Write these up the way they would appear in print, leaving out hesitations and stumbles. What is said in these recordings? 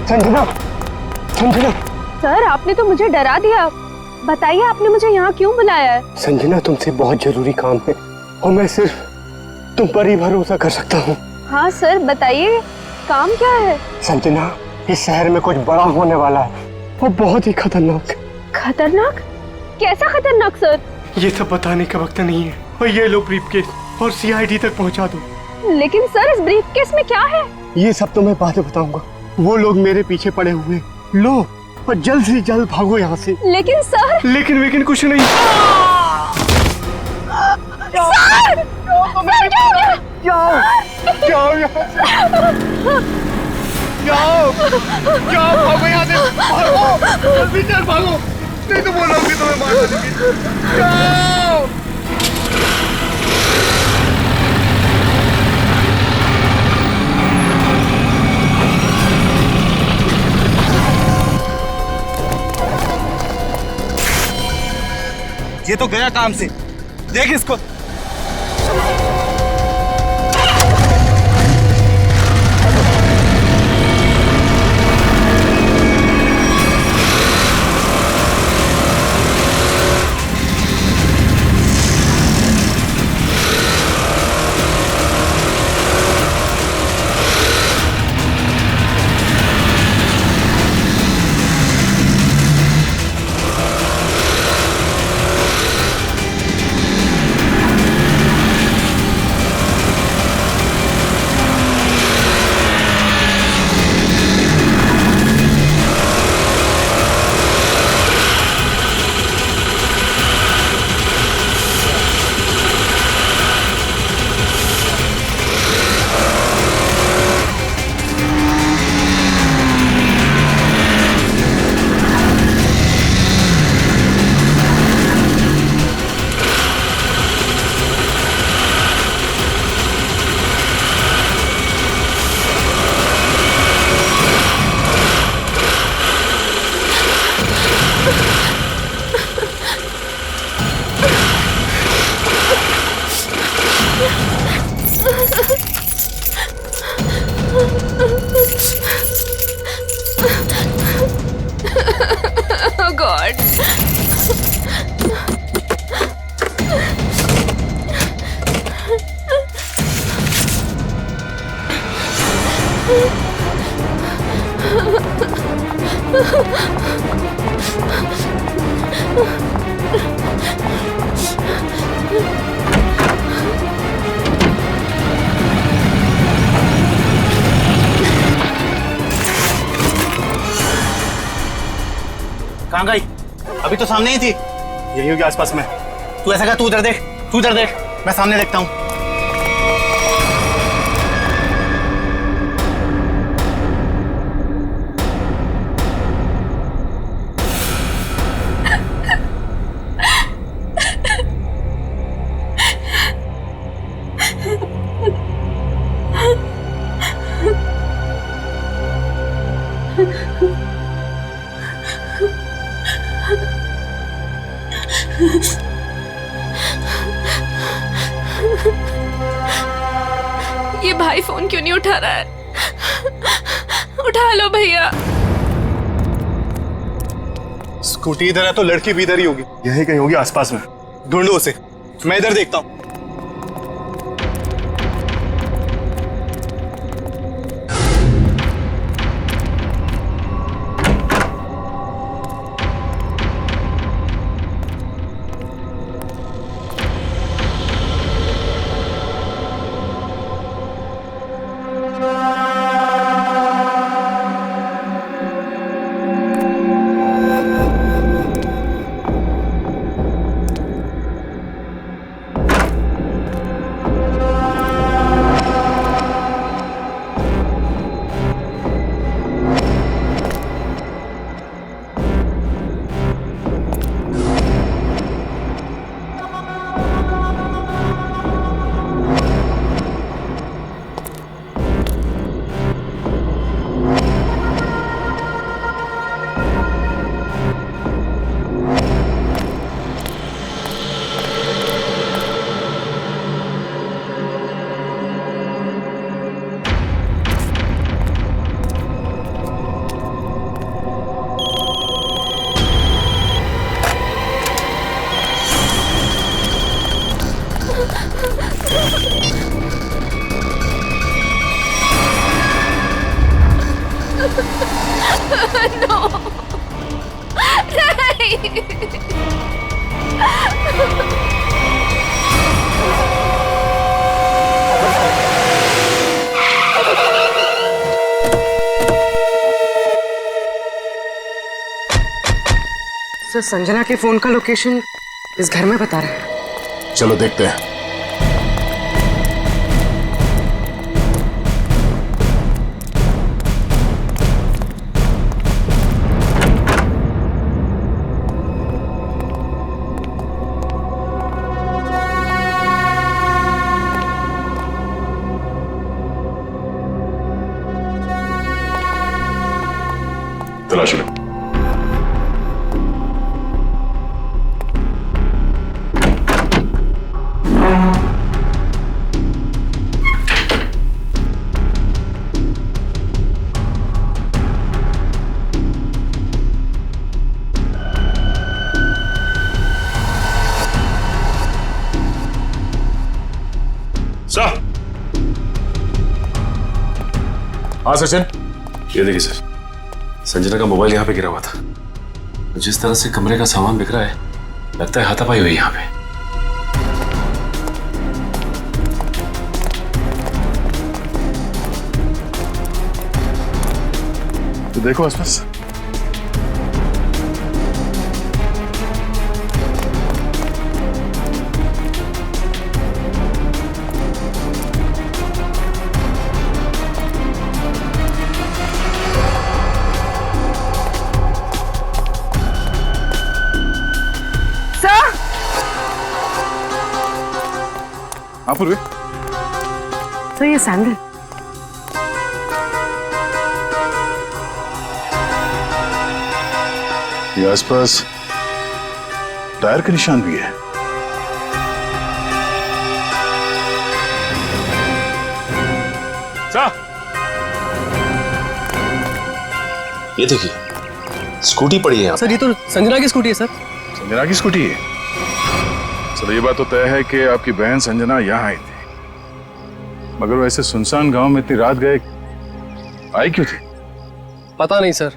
Sanjana, Sanjana. Sir आपने तो मुझे डरा दिया। बताइए आपने मुझे यहाँ क्यों बुलाया है? संजना तुमसे बहुत जरूरी काम है और मैं सिर्फ तुम पर ही भरोसा कर सकता हूँ। हाँ सर बताइए, काम क्या है? संजना, इस शहर में कुछ बड़ा होने वाला है और बहुत ही खतरनाक। खतरनाक? कैसा खतरनाक सर? ये सब बताने का वक्त नहीं है और ये लो ब्रीफकेस और सीआईडी तक पहुंचा दो। लेकिन सर इस ब्रीफकेस में क्या है? ये सब तो मैं बाद में बताऊंगा। वो लोग मेरे पीछे पड़े हुए, लो और जल्द से जल्द भागो यहाँ से। लेकिन सर। लेकिन कुछ नहीं। सर! सर क्या हो गया? जाओ यहाँ से। जाओ भागो यहाँ से, भागो जल्दी चल भागो, नहीं तो वो लोग भी तुम्हें मार देंगे। जाओ। ये तो गया काम से, देख इसको। Oh God! कहाँ गई? अभी तो सामने ही थी। यही होगी आसपास में। तू ऐसा कर, तू उधर देख, तू उधर देख, मैं सामने देखता हूँ। ये भाई फोन क्यों नहीं उठा रहा है? उठा लो भैया। स्कूटी इधर है तो लड़की भी इधर ही होगी। यही कहीं होगी आसपास में। ढूंढो उसे, मैं इधर देखता हूँ। नो नहीं। सर, संजना के फोन का लोकेशन इस घर में बता रहा है। चलो देखते हैं। तलाशी लो। सर। हाँ सचिन। ये देखिए सर, संजना का मोबाइल यहाँ पे गिरा हुआ था। जिस तरह से कमरे का सामान बिखरा है, लगता है हाथापाई हुई यहाँ पे। तो देखो आसपास। हाँ पूर्वी। सर, ये सैंडल। ये आसपास टायर के निशान भी है। सर, ये देखिए स्कूटी पड़ी है यहाँ। सर ये तो संजना की स्कूटी है सर। संजना की स्कूटी है। चलो ये बात तो तय है कि आपकी बहन संजना यहाँ आई थी, मगर वैसे सुनसान गांव में इतनी रात गए आई क्यों थी? पता नहीं सर,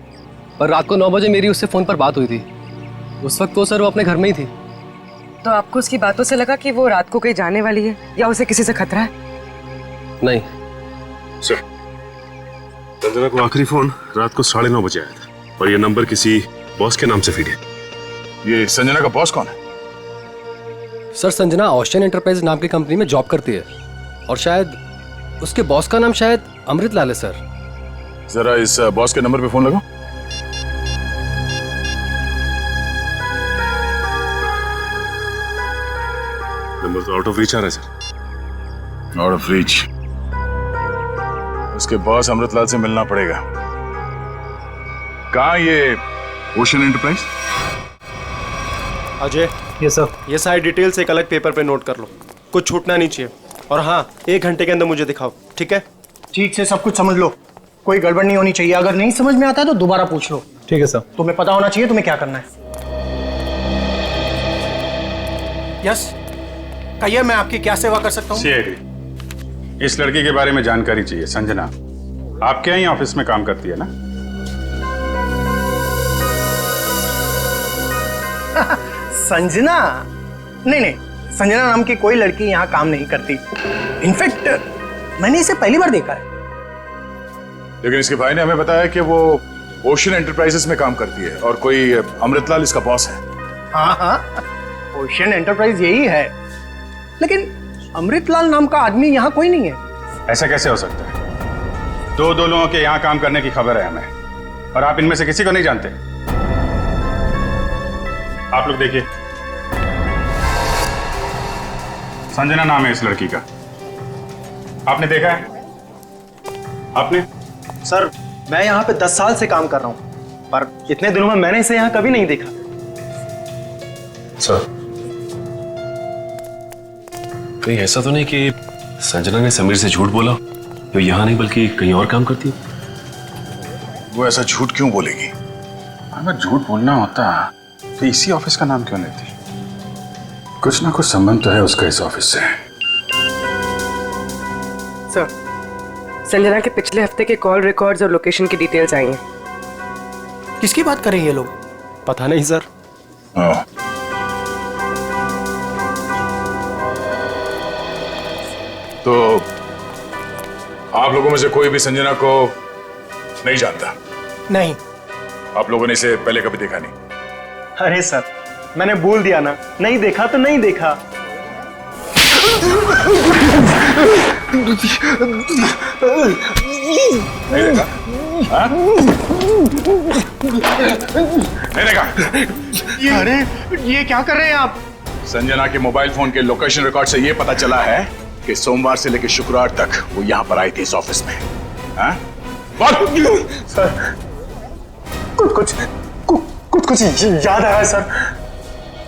पर रात को 9 बजे मेरी उससे फोन पर बात हुई थी। उस वक्त तो सर वो अपने घर में ही थी। तो आपको उसकी बातों से लगा कि वो रात को कहीं जाने वाली है या उसे किसी से खतरा है? नहीं सर, संजना को आखिरी फोन रात को 9:30 बजे आया था और ये नंबर किसी बॉस के नाम से फीड है। ये संजना का बॉस कौन है? सर, संजना ओशियन एंटरप्राइज नाम की कंपनी में जॉब करती है और शायद उसके बॉस का नाम शायद अमृतलाल है सर। जरा इस बॉस के नंबर पे फोन लगाओ। नंबर तो आउट ऑफ रीच आ रहा है सर। Out of reach. उसके बॉस अमृतलाल से मिलना पड़ेगा। कहाँ ये ओशियन एंटरप्राइज? अजय, ये सर। ये सारी डिटेल्स एक अलग पेपर पे नोट कर लो, कुछ छूटना नहीं चाहिए। और हाँ, 1 घंटे के अंदर मुझे दिखाओ, ठीक है? ठीक से सब कुछ समझ लो, कोई गड़बड़ नहीं होनी चाहिए। अगर नहीं समझ में आता है तो दोबारा पूछ लो। ठीक है सर। तुम्हें पता होना चाहिए तुम्हें क्या करना है। यस, कहिए मैं आपकी क्या सेवा कर सकता हूँ? सीआईडी, इस लड़की के बारे में जानकारी चाहिए। संजना आपके यहाँ ऑफिस में काम करती है ना? संजना? नहीं, संजना नाम की कोई लड़की यहाँ काम नहीं करती। इनफैक्ट मैंने इसे पहली बार देखा है। लेकिन इसके भाई ने हमें बताया कि वो ओशियन एंटरप्राइजेस में काम करती है और कोई अमृतलाल इसका बॉस है। हाँ, ओशियन एंटरप्राइज यही है, लेकिन अमृतलाल नाम का आदमी यहाँ कोई नहीं है। ऐसा कैसे हो सकता है? दो लोगों के यहाँ काम करने की खबर है हमें और आप इनमें से किसी को नहीं जानते। आप लोग देखिए, संजना नाम है इस लड़की का। आपने देखा है? आपने? सर, मैं यहाँ पे 10 साल से काम कर रहा हूँ, पर इतने दिनों में मैंने इसे यहाँ कभी नहीं देखा। सर, कहीं ऐसा तो नहीं कि संजना ने समीर से झूठ बोला, तो यहाँ नहीं बल्कि कहीं और काम करती है? वो ऐसा झूठ क्यों बोलेगी? अगर झूठ बोलना होता तो इसी ऑफिस का नाम क्यों लेती? कुछ ना कुछ संबंध तो है उसका इस ऑफिस से। सर, संजना के पिछले हफ्ते के कॉल रिकॉर्ड्स और लोकेशन की डिटेल्स आई हैं। किसकी बात कर रहे हैं ये लोग? पता नहीं सर। हाँ। तो आप लोगों में से कोई भी संजना को नहीं जानता? नहीं। आप लोगों ने इसे पहले कभी देखा नहीं? अरे सर, मैंने बोल दिया ना, नहीं देखा तो नहीं देखा। नहीं देखा? हाँ? नहीं देखा? अरे ये क्या कर रहे हैं आप? संजना के मोबाइल फोन के लोकेशन रिकॉर्ड से यह पता चला है कि सोमवार से लेकर शुक्रवार तक वो यहां पर आई थी इस ऑफिस में। हाँ? बोल। सर कुछ याद आ रहा है सर।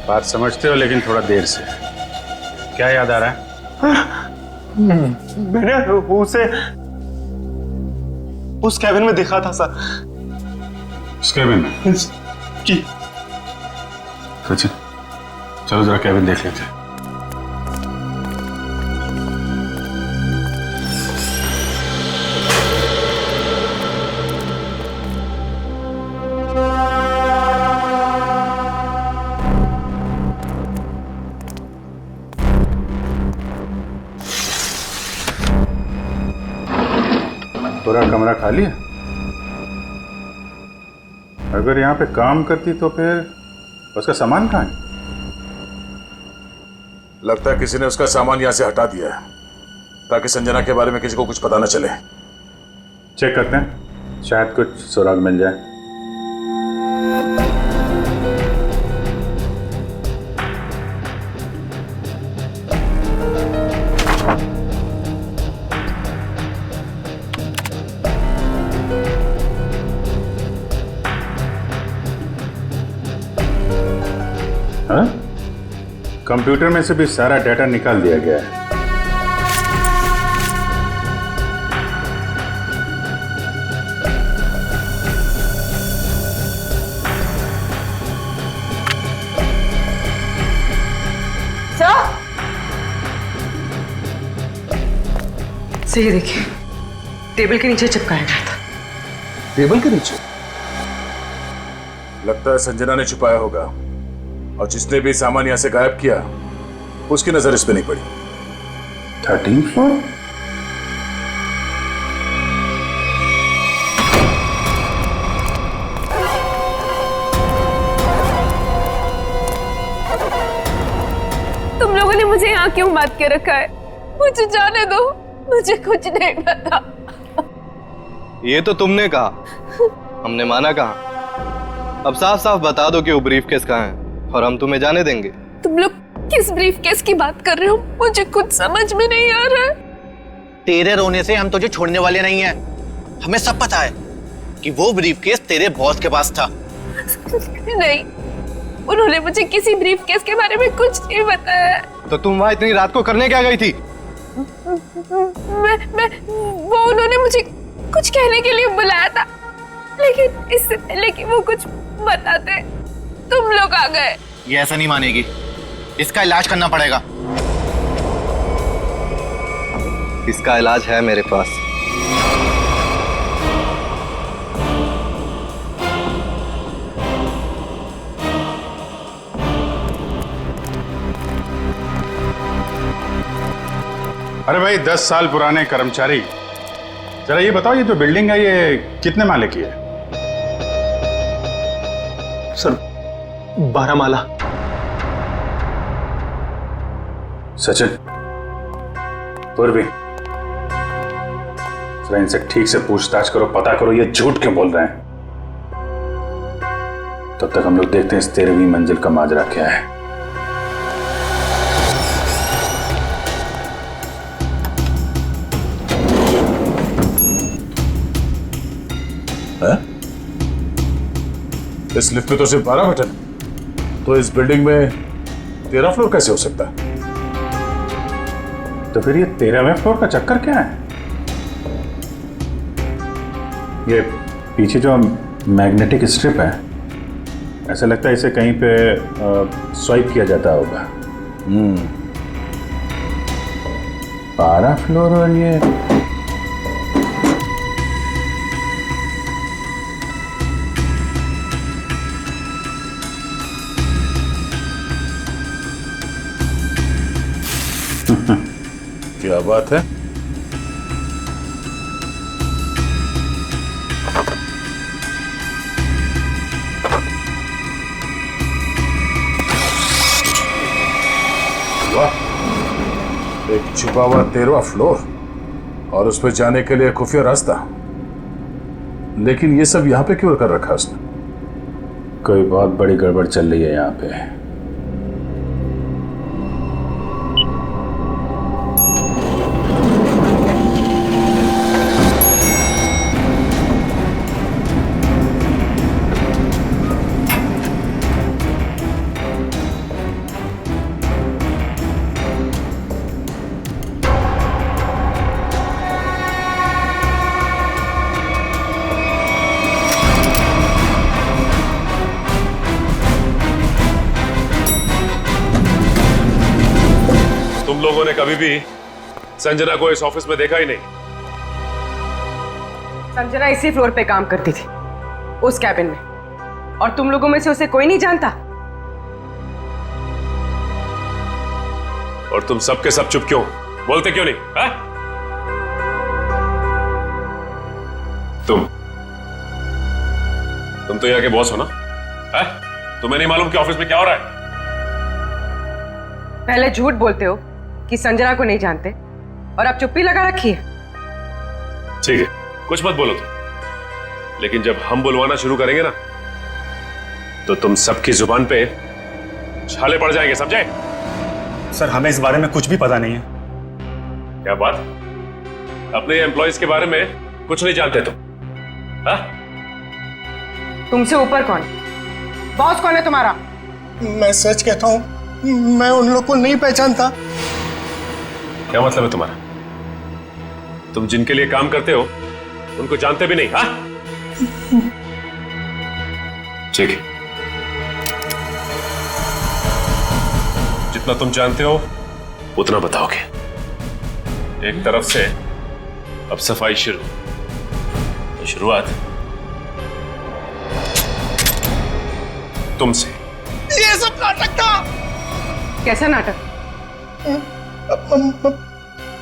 बात समझते हो लेकिन थोड़ा देर से। क्या याद आ रहा है? मैंने उसे उस कैबिन में देखा था सर। उस कैबिन में? जी। सचिन चलो जरा कैबिन देख लेते हैं। पूरा कमरा खाली है? अगर यहाँ पे काम करती तो फिर उसका सामान कहाँ है? लगता है किसी ने उसका सामान यहां से हटा दिया है ताकि संजना के बारे में किसी को कुछ पता न चले। चेक करते हैं, शायद कुछ सुराग मिल जाए। हाँ? कंप्यूटर में से भी सारा डाटा निकाल दिया गया है। सही देखिए, टेबल के नीचे चिपकाया गया था। टेबल के नीचे? लगता है संजना ने छुपाया होगा और जिसने भी सामान यहां से गायब किया उसकी नजर इस पे नहीं पड़ी। 13th floor? तुम लोगों ने मुझे यहाँ क्यों बात के रखा है? मुझे जाने दो, मुझे कुछ नहीं पता। ये तो तुमने कहा, हमने माना कहा। अब साफ साफ बता दो कि वो ब्रीफ केस कहाँ है और हम तुम्हें जाने देंगे। तुम लोग किस ब्रीफ केस की बात कर रहे हो? मुझे कुछ समझ में नहीं आ रहा है। तेरे रोने से हम तुझे छोड़ने वाले नहीं हैं। हमें सब पता है कि वो ब्रीफ केस तेरे बॉस के पास था। नहीं, उन्होंने मुझे किसी ब्रीफ केस के बारे में कुछ नहीं बताया। तो तुम वहां इतनी रात को करने क्या गई थी? वो उन्होंने मुझे कुछ कहने के लिए बुलाया था, लेकिन इससे पहले कि वो कुछ बताते तुम लोग आ गए। ये ऐसा नहीं मानेगी, इसका इलाज करना पड़ेगा। इसका इलाज है मेरे पास। अरे भाई 10 साल पुराने कर्मचारी, जरा ये बताओ, ये जो बिल्डिंग है ये कितने माले की है? सर 12 माला। सचिन, पूर्वी, जरा इनसे ठीक से पूछताछ करो, पता करो ये झूठ क्यों बोल रहे हैं। तब तक हम लोग देखते हैं इस 13वीं मंजिल का माजरा क्या है। इस लिफ्ट में तो सिर्फ 12 बटन, तो इस बिल्डिंग में 13 फ्लोर कैसे हो सकता है? तो फिर ये 13वें फ्लोर का चक्कर क्या है? ये पीछे जो मैग्नेटिक स्ट्रिप है, ऐसा लगता है इसे कहीं पे स्वाइप किया जाता होगा। 12 फ्लोर और ये क्या बात है? वाह, एक छुपा हुआ 13वां फ्लोर और उस पर जाने के लिए खुफिया रास्ता। लेकिन ये सब यहाँ पे क्यों कर रखा उसने? कोई बहुत बड़ी गड़बड़ चल रही है यहाँ पे। तुम लोगों ने कभी भी संजना को इस ऑफिस में देखा ही नहीं। संजना इसी फ्लोर पे काम करती थी, उस कैबिन में, और तुम लोगों में से उसे कोई नहीं जानता। और तुम सब के सब चुप क्यों, बोलते क्यों नहीं? हा? तुम तो यहाँ के बॉस हो ना? हा? तुम्हें नहीं मालूम कि ऑफिस में क्या हो रहा है? पहले झूठ बोलते हो कि संजना को नहीं जानते, और अब चुप्पी लगा रखी है। ठीक है, कुछ मत बोलो तुम, लेकिन जब हम बुलवाना शुरू करेंगे ना, तो तुम सबकी जुबान पे छाले पड़ जाएंगे, समझे? सर, हमें इस बारे में कुछ भी पता नहीं है। क्या बात? अपने एम्प्लॉयज के बारे में कुछ नहीं जानते तुम? हाँ? तुमसे ऊपर कौन? बॉस कौन है तुम्हारा? मैं सच कहता हूँ, मैं उन लोग को नहीं पहचानता। क्या मतलब है तुम्हारा? तुम जिनके लिए काम करते हो उनको जानते भी नहीं? हाँ? ठीक है, जितना तुम जानते हो उतना बताओगे। एक तरफ से अब सफाई शुरू। शुरुआत तुमसे। ये सब नाटक था। कैसा नाटक?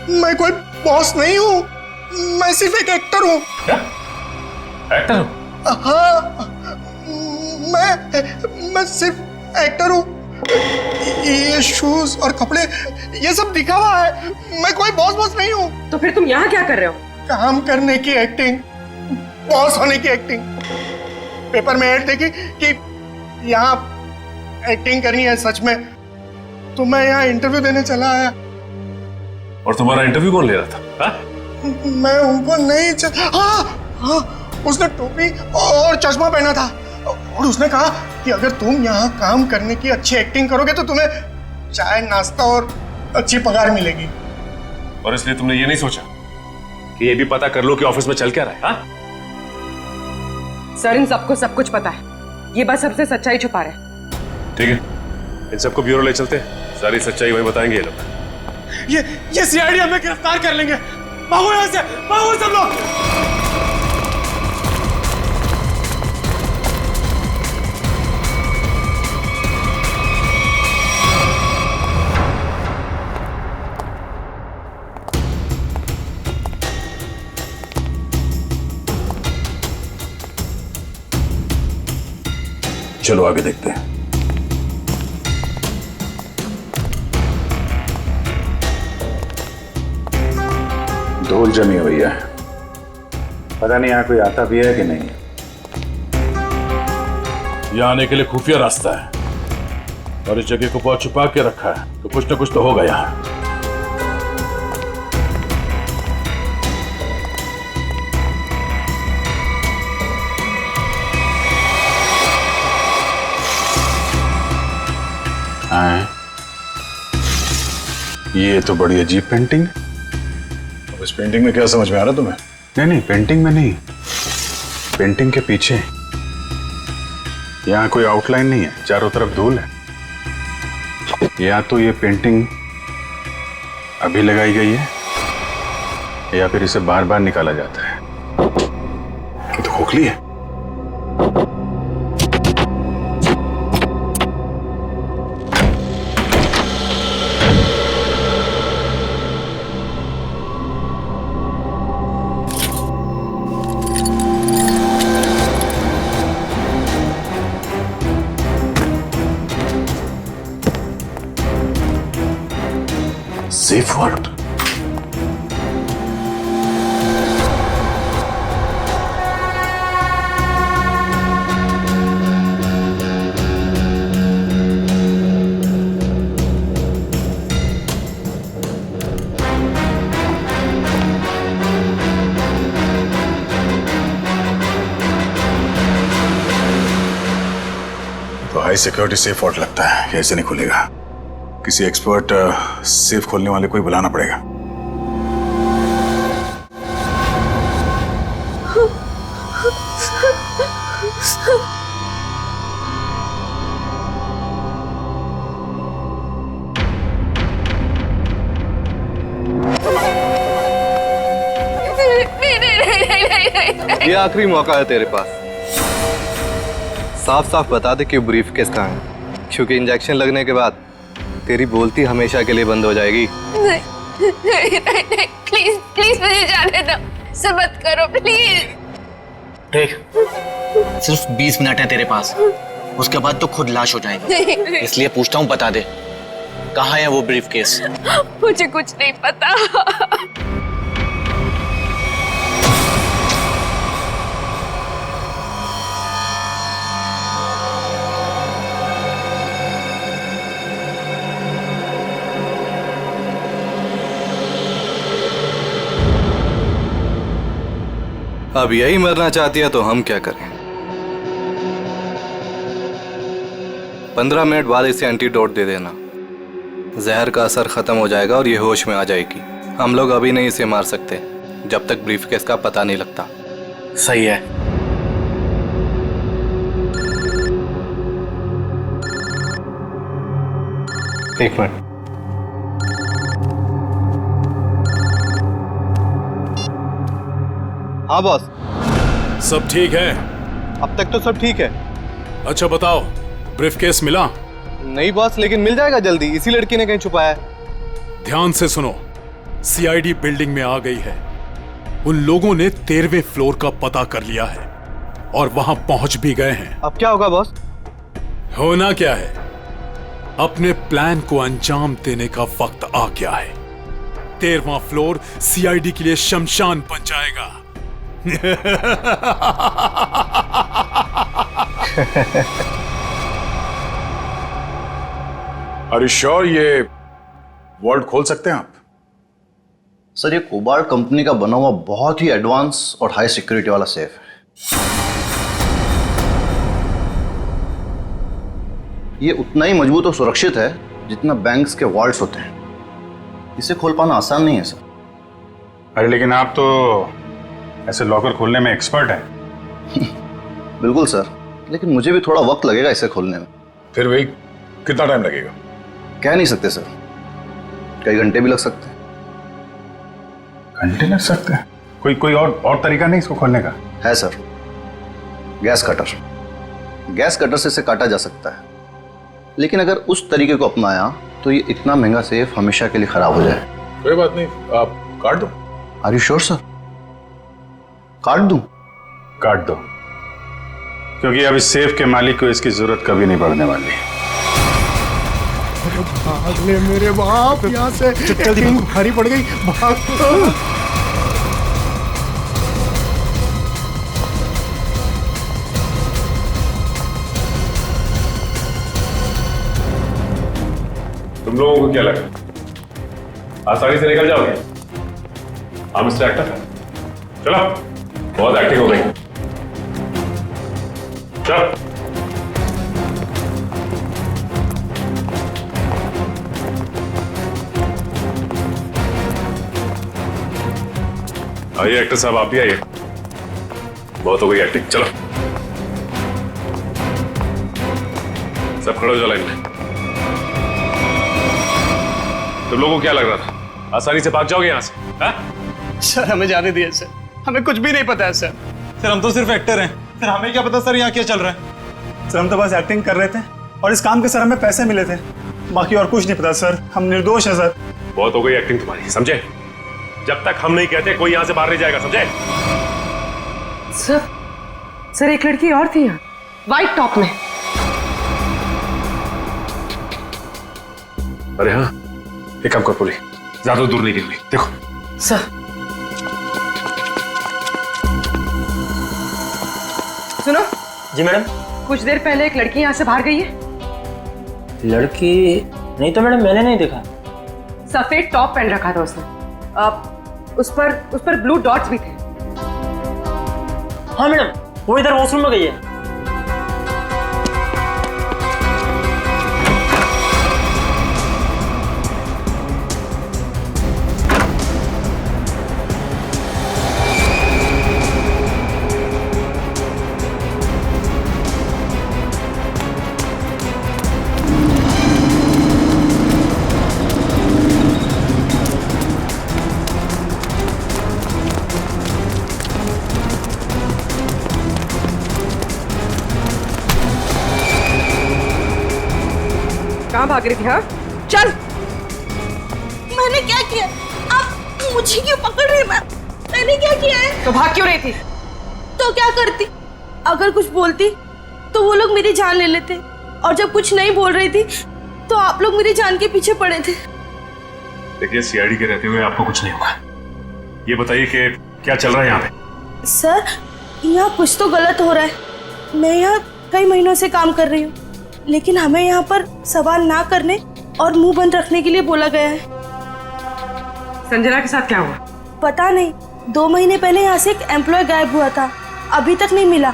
मैं कोई बॉस नहीं हूँ, मैं सिर्फ एक एक्टर हूँ। क्या? एक्टर हो? हाँ, मैं सिर्फ एक्टर हूँ। ये शूज और कपड़े ये सब दिखा हुआ है, मैं कोई बॉस नहीं हूँ। तो फिर तुम यहाँ क्या कर रहे हो? काम करने की एक्टिंग, बॉस होने की एक्टिंग। पेपर में ऐड देखी कि यहाँ एक्टिंग करनी है सच में, तो मैं यहाँ इंटरव्यू देने चला आया। और तुम्हारा इंटरव्यू कौन ले रहा था? हा? मैं उनको नहीं हाँ, उसने टोपी और चश्मा पहना था, और उसने कहा कि अगर तुम यहाँ काम करने की अच्छी एक्टिंग करोगे तो तुम्हें चाय, नाश्ता और अच्छी पगार मिलेगी। और इसलिए तुमने ये नहीं सोचा कि ये भी पता कर लो कि ऑफिस में चल क्या रहा है? हा? सर, इन सबको सब कुछ पता है, ये बस सबसे सच्चाई छुपा रहे। ठीक है, इन सबको ब्यूरो ले चलते हैं, सारी सच्चाई वहीं बताएंगे ये लोग। ये सीआईडी हमें गिरफ्तार कर लेंगे। भागो यहाँ से, भागो सब लोग। चलो आगे देखते हैं। धूल जमी हुई है, पता नहीं यहाँ कोई आता भी है कि नहीं। यहाँ आने के लिए खुफिया रास्ता है और इस जगह को बहुत छुपा के रखा है, तो कुछ ना कुछ तो होगा यहाँ। ये तो बड़ी अजीब पेंटिंग। अब इस पेंटिंग में क्या समझ में आ रहा तुम्हें? नहीं, पेंटिंग में नहीं, पेंटिंग के पीछे। यहाँ कोई आउटलाइन नहीं है, चारों तरफ धूल है। या तो ये पेंटिंग अभी लगाई गई है, या फिर इसे बार बार निकाला जाता है। ये तो खोखली है। Safe word. तो हाई सिक्योरिटी सेफ वर्ड लगता है, ये ऐसे नहीं खुलेगा। किसी एक्सपर्ट सेफ खोलने वाले को ही बुलाना पड़ेगा। ये आखिरी मौका है तेरे पास। साफ साफ बता दे कि ब्रीफकेस कहाँ है, क्योंकि इंजेक्शन लगने के बाद तेरी बोलती हमेशा के लिए बंद हो जाएगी। नहीं, प्लीज प्लीज मुझे जाने दो, ऐसा मत करो प्लीज। देख, सिर्फ 20 मिनट है तेरे पास, उसके बाद तो खुद लाश हो जाएगी। इसलिए पूछता हूँ, बता दे कहाँ है वो ब्रीफकेस? मुझे कुछ नहीं पता। अब यही मरना चाहती है तो हम क्या करें? 15 मिनट बाद इसे एंटीडोट दे देना, जहर का असर खत्म हो जाएगा और ये होश में आ जाएगी। हम लोग अभी नहीं इसे मार सकते जब तक ब्रीफकेस का पता नहीं लगता। सही है। एक मिनट। हाँ बॉस, सब ठीक है? अब तक तो सब ठीक है। अच्छा बताओ, ब्रीफकेस मिला? नहीं बॉस, लेकिन मिल जाएगा जल्दी, इसी लड़की ने कहीं छुपाया है। ध्यान से सुनो, सीआईडी बिल्डिंग में आ गई है। उन लोगों ने 13वें फ्लोर का पता कर लिया है और वहां पहुंच भी गए हैं। अब क्या होगा बॉस? होना क्या है, अपने प्लान को अंजाम देने का वक्त आ गया है। 13वां फ्लोर सीआईडी के लिए शमशान बन जाएगा। Are you sure ये वर्ल्ड खोल सकते हैं आप? सर, ये कोबाल्ट कंपनी का बना हुआ बहुत ही एडवांस और हाई सिक्योरिटी वाला सेफ है। ये उतना ही मजबूत और सुरक्षित है जितना बैंक्स के वॉल्ट्स होते हैं। इसे खोल पाना आसान नहीं है सर। अरे लेकिन आप तो ऐसे लॉकर खोलने में एक्सपर्ट हैं। बिल्कुल सर, लेकिन मुझे भी थोड़ा वक्त लगेगा इसे खोलने में। फिर वही कितना टाइम लगेगा? कह नहीं सकते सर, कई घंटे भी लग सकते हैं। घंटे लग सकते हैं? कोई और तरीका नहीं इसको खोलने का? है sir, gas cutter. Gas cutter से इसे काटा जा सकता है, लेकिन अगर उस तरीके को अपनाया तो ये इतना महंगा सेफ हमेशा के लिए खराब हो जाए। कोई बात नहीं, आप काट दो। Are you sure sir? काट दूं? काट दो, क्योंकि अब इस सेफ के मालिक को इसकी जरूरत कभी नहीं पड़ने वाली। भाग ले मेरे बाप यहाँ से, एक्टिंग भारी पड़ गई, भाग। तुम लोगों को क्या लगा आसानी से निकल जाओगे? हाँ मिस्टर एक्टर, चलो, बहुत एक्टिंग हो गई, चलो। आइए एक्टर साहब, आप भी आइए, बहुत हो गई एक्टिंग, चलो सब खड़े हो जाओ लाइन में। तुम लोगों को क्या लग रहा था आसानी से भाग जाओगे यहाँ से? हा? सर हमें जाने दिए सर, हमें कुछ भी नहीं पता है सर। सर हम तो सिर्फ एक्टर हैं, सर हमें क्या पता सर यहाँ क्या चल रहा है। सर हम तो बस एक्टिंग कर रहे थे और इस काम के सर हमें पैसे मिले थे, बाकी और कुछ नहीं पता सर, हम निर्दोष हैं सर। बहुत हो गई एक्टिंग तुम्हारी, समझे? जब तक हम नहीं कहते कोई यहाँ से बाहर नहीं जाएगा, समझे? सर एक लड़की और थी यहाँ, व्हाइट टॉप में। अरे हाँ, एक काम कर पूरी, ज्यादा दूर नहीं गिरनी, देखो। सर सुनो। जी मैडम। कुछ देर पहले एक लड़की यहाँ से बाहर गई है। लड़की? नहीं तो मैडम, मैंने नहीं देखा। सफेद टॉप पहन रखा था उसने। उस पर ब्लू डॉट्स भी थे। हाँ मैडम, वो इधर वॉशरूम में गई है। कहाँ भाग रही थी? हाँ चल। मैंने क्या किया? आप मुझे क्यों पकड़ रहे हैं? मैंने क्या किया है? तो भाग क्यों रही थी? तो क्या करती? अगर कुछ बोलती तो वो लोग मेरी जान ले लेते, और जब कुछ नहीं बोल रही थी तो आप लोग मेरी जान के पीछे पड़े थे। देखिए, सीआईडी के रहते हुए आपको कुछ नहीं होगा। ये बताइए कि क्या चल रहा है यहाँ पे? सर, यहाँ कुछ तो गलत हो रहा है। मैं यहाँ कई महीनों से काम कर रही हूँ, लेकिन हमें यहाँ पर सवाल ना करने और मुंह बंद रखने के लिए बोला गया है। संजना के साथ क्या हुआ? पता नहीं, 2 महीने पहले यहाँ से एक एम्प्लॉय गायब हुआ था, अभी तक नहीं मिला।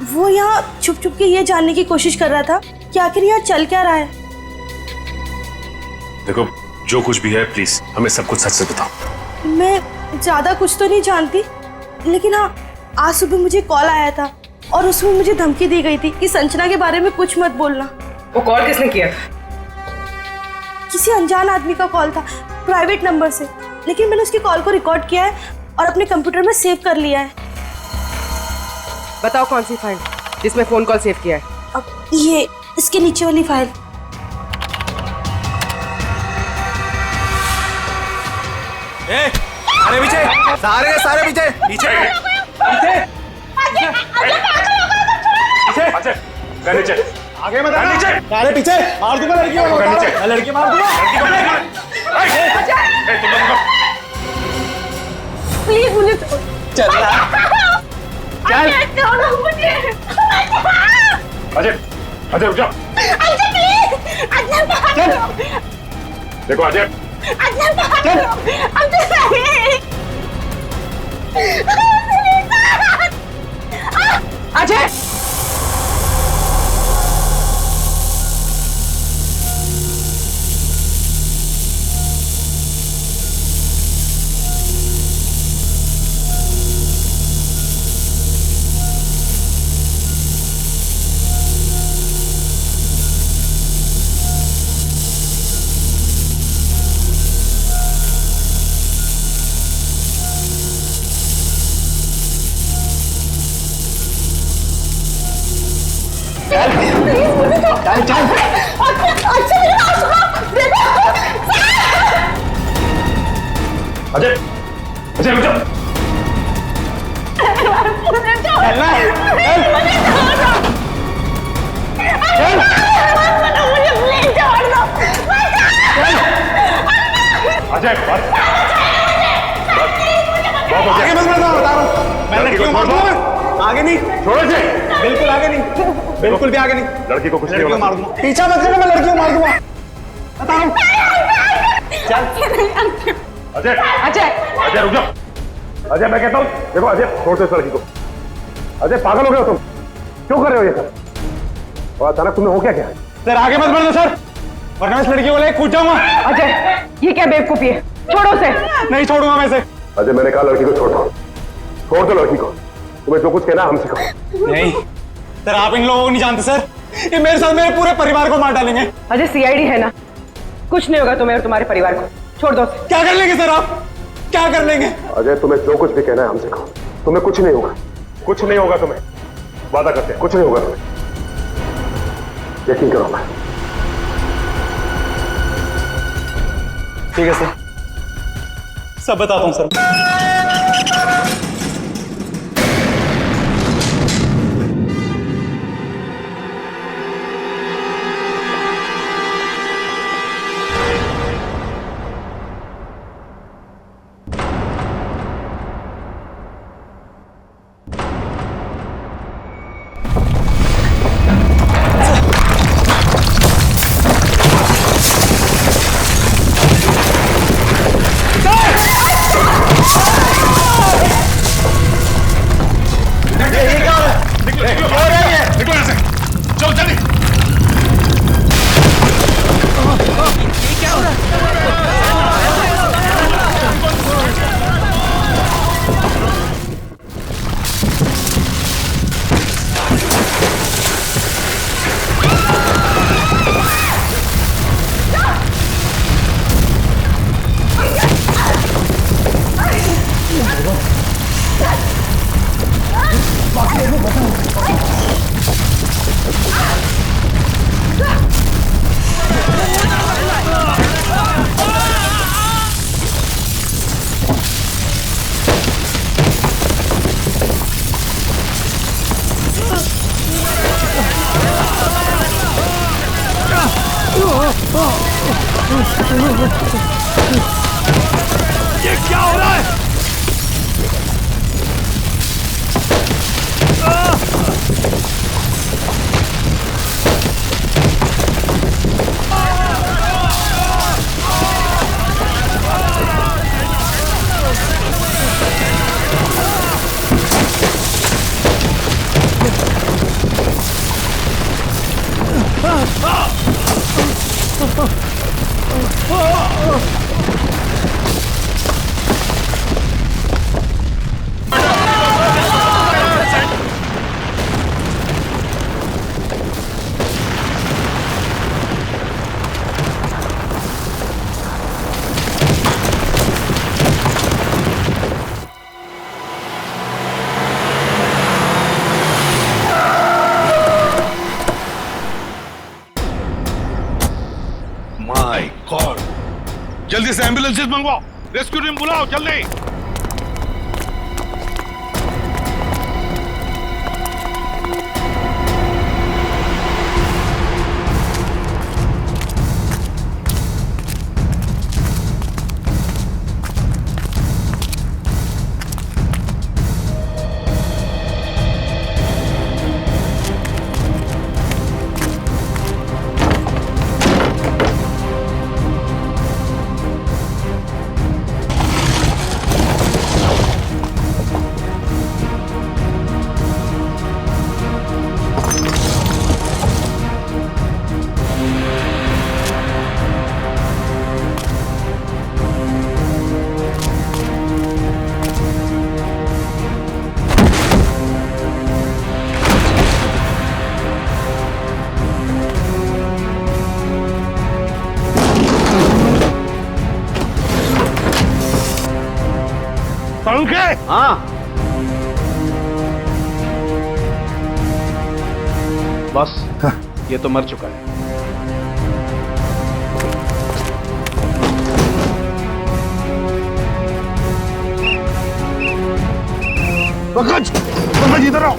वो यहाँ छुप छुप के ये जानने की कोशिश कर रहा था कि आखिर यहाँ चल क्या रहा है। देखो, जो कुछ भी है प्लीज हमें सब कुछ सच से बताओ। मैं ज्यादा कुछ तो नहीं जानती, लेकिन हाँ, आज सुबह मुझे कॉल आया था और उसमें मुझे धमकी दी गई थी कि संजना के बारे में कुछ मत बोलना। वो कॉल किसने किया था? किसी अनजान आदमी का कॉल था, प्राइवेट नंबर से, लेकिन मैंने उसकी कॉल को रिकॉर्ड किया है और अपने कंप्यूटर में सेव कर लिया है। बताओ कौन सी फाइल जिसमें फोन कॉल सेव किया है? अब ये इसके नीचे वाली फाइल। अरे पीछे, सारे के सारे पीछे पीछे नीचे, नीचे, आगे मत आना। नीचे, अरे पीछे, मार दूंगा लड़की को। नीचे, लड़की मार दूंगा। तुम लोग प्लीज मुझे चल अजय, अजय रुक जाओ। देखो अजय, अजय, अजय, अजय रुक जाओ। अजय आगे मत बढ़ो, बता रहा हूँ। मैं लड़की को मार दूंगा। आगे नहीं, छोड़ो इसे। बिल्कुल आगे नहीं, बिल्कुल भी आगे नहीं। लड़की को कुछ नहीं लड़की को होगा। मार दूंगा। पीछा मत करना, मैं लड़की को मार दूंगा। बता रहा हूँ। अजय, अजय, अजय रुक जाओ। अजय मैं कहता हूँ, देखो अजय, छोड़ दो इस लड़की को। अजय पागल हो गए हो तुम? क्यों कर रहे हो ये सब? और अचानक तुम्हें हो क्या क्या? सर आगे मत बढ़ो सर, वरना इस लड़की को लेकर कूद जाऊंगा। अजय, ये क्या बेवकूफी है? छोड़ो उसे। नहीं छोड़ूंगा मैं इसे। अजय मैंने कहा लड़की को छोड़ दो, छोड़ दो लड़की को। तुम्हें जो कुछ कहना हमसे कहो। नहीं सर, आप इन लोगों को नहीं जानते सर, ये मेरे साथ मेरे पूरे परिवार को मार डालेंगे। अजय सीआईडी है ना, कुछ नहीं होगा तुम्हें और तुम्हारे परिवार को। छोड़ दो। क्या कर लेंगे सर आप, क्या कर लेंगे? अजय तुम्हें जो कुछ भी कहना है हमसे कहो, तुम्हें कुछ नहीं होगा, कुछ नहीं होगा तुम्हें, वादा करते हैं कुछ नहीं होगा तुम्हें, यकीन करो। मैं ठीक है सर, सब बताता हूँ सर। ये क्या हो रहा है? माय गॉड, जल्दी से एम्बुलेंसेस मंगवाओ, रेस्क्यू टीम बुलाओ जल्दी। पंखे? हाँ। बस ये तो मर चुका है। पंकज इधर आओ।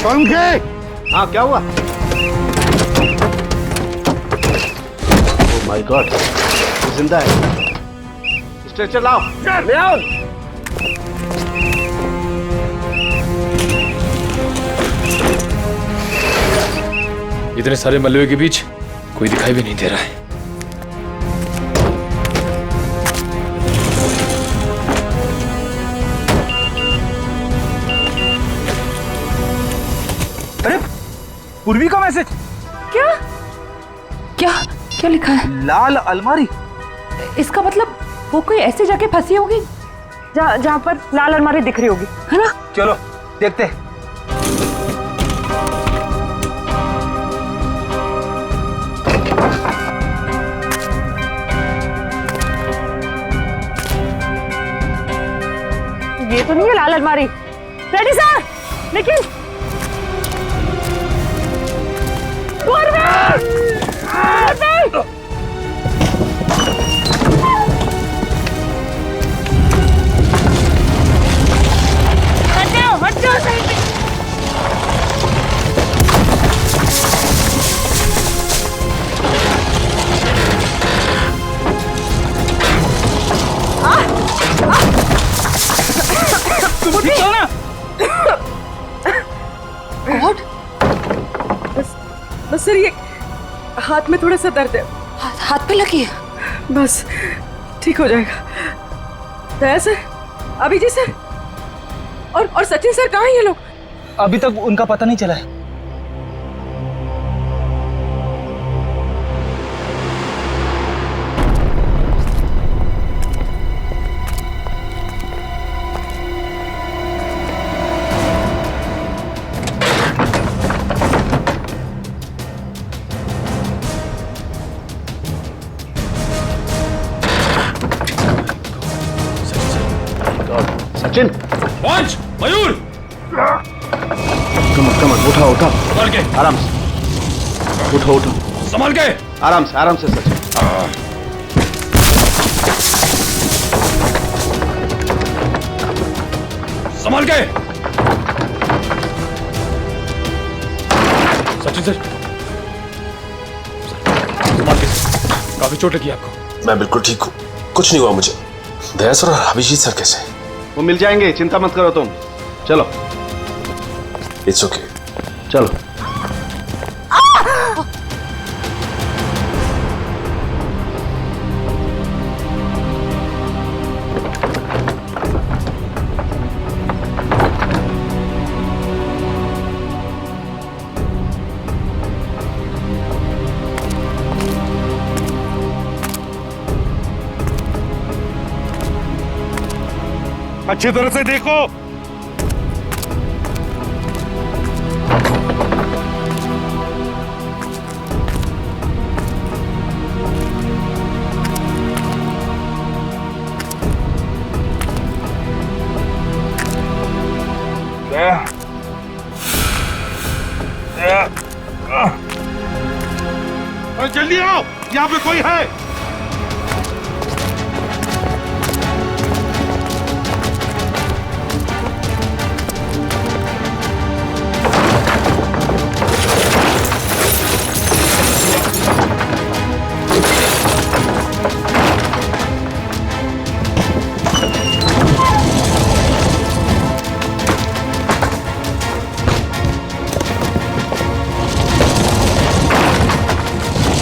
पंखे? हाँ क्या हुआ? माय गॉड, जिंदा है। स्ट्रेचर लाओ। ले आओ। इतने सारे मलबे के बीच कोई दिखाई भी नहीं दे रहा है। अरे पूर्वी का मैसेज। क्या क्या क्या लिखा है? लाल अलमारी। इसका मतलब वो कोई ऐसी जगह फंसी होगी जहाँ पर लाल अलमारी दिख रही होगी, है ना? चलो देखते हैं। ये तो नहीं है लाल अलमारी। रेडी सर, लेकिन हट जाओ सही से। तुम ठीक हो ना? गॉड, बस सर ये हाथ में थोड़ा सा दर्द है। हाथ पे लगी है? बस ठीक हो जाएगा। दया सर, अभिजीत सर और सचिन सर कहाँ हैं ये लोग? अभी तक उनका पता नहीं चला है। सचिन, पंच, मयूर, कमर उठाओ संभाल के, आराम से उठो संभाल के, आराम से सचिन। संभाल के। सचिन सर, काफी चोट लगी आपको। मैं बिल्कुल ठीक हूँ, कुछ नहीं हुआ मुझे। दया सर और अभिजीत सर कैसे? वो मिल जाएंगे, चिंता मत करो तुम। चलो। It's okay. चलो। अच्छी तरह से देखो। जल्दी आओ, यहाँ पे कोई है।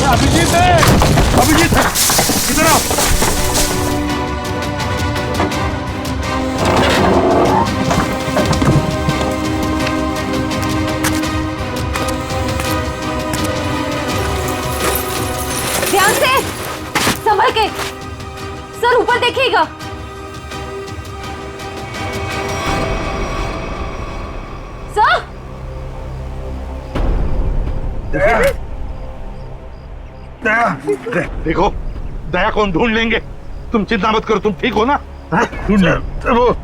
अभिजीत है, अभिजीत है, इधर आओ। ध्यान से, संभल के। सर ऊपर देखिएगा। सर देखो, दया को हम ढूंढ लेंगे, तुम चिंता मत करो। तुम ठीक हो ना? ढूंढ लेंगे। वो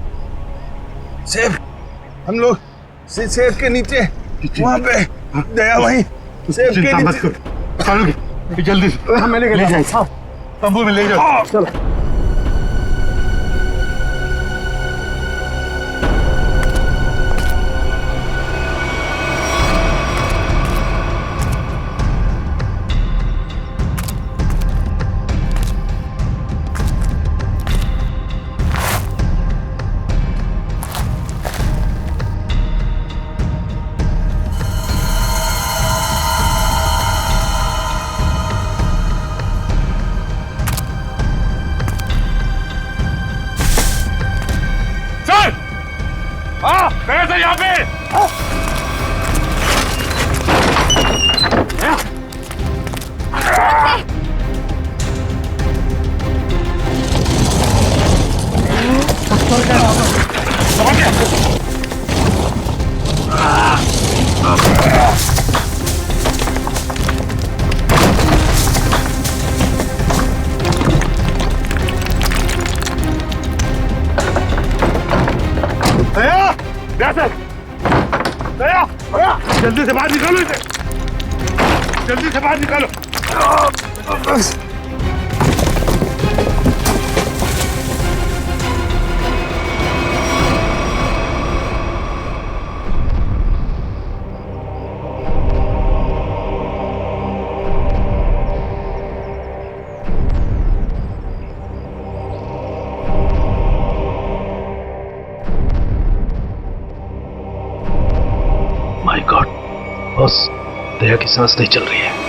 सेफ, हम लोग सेफ के नीचे वहाँ पे दया वहीं सेफ के चिंता मत नीचे। करो, चलो जल्दी से। हमें ले जाओ, तंबू में ले जाओ। चलो। कैसे यहाँ पे? दया, जल्दी से बाहर निकालो इसे, जल्दी से बाहर निकालो। माय गॉड बॉस, दया की सांस नहीं चल रही है।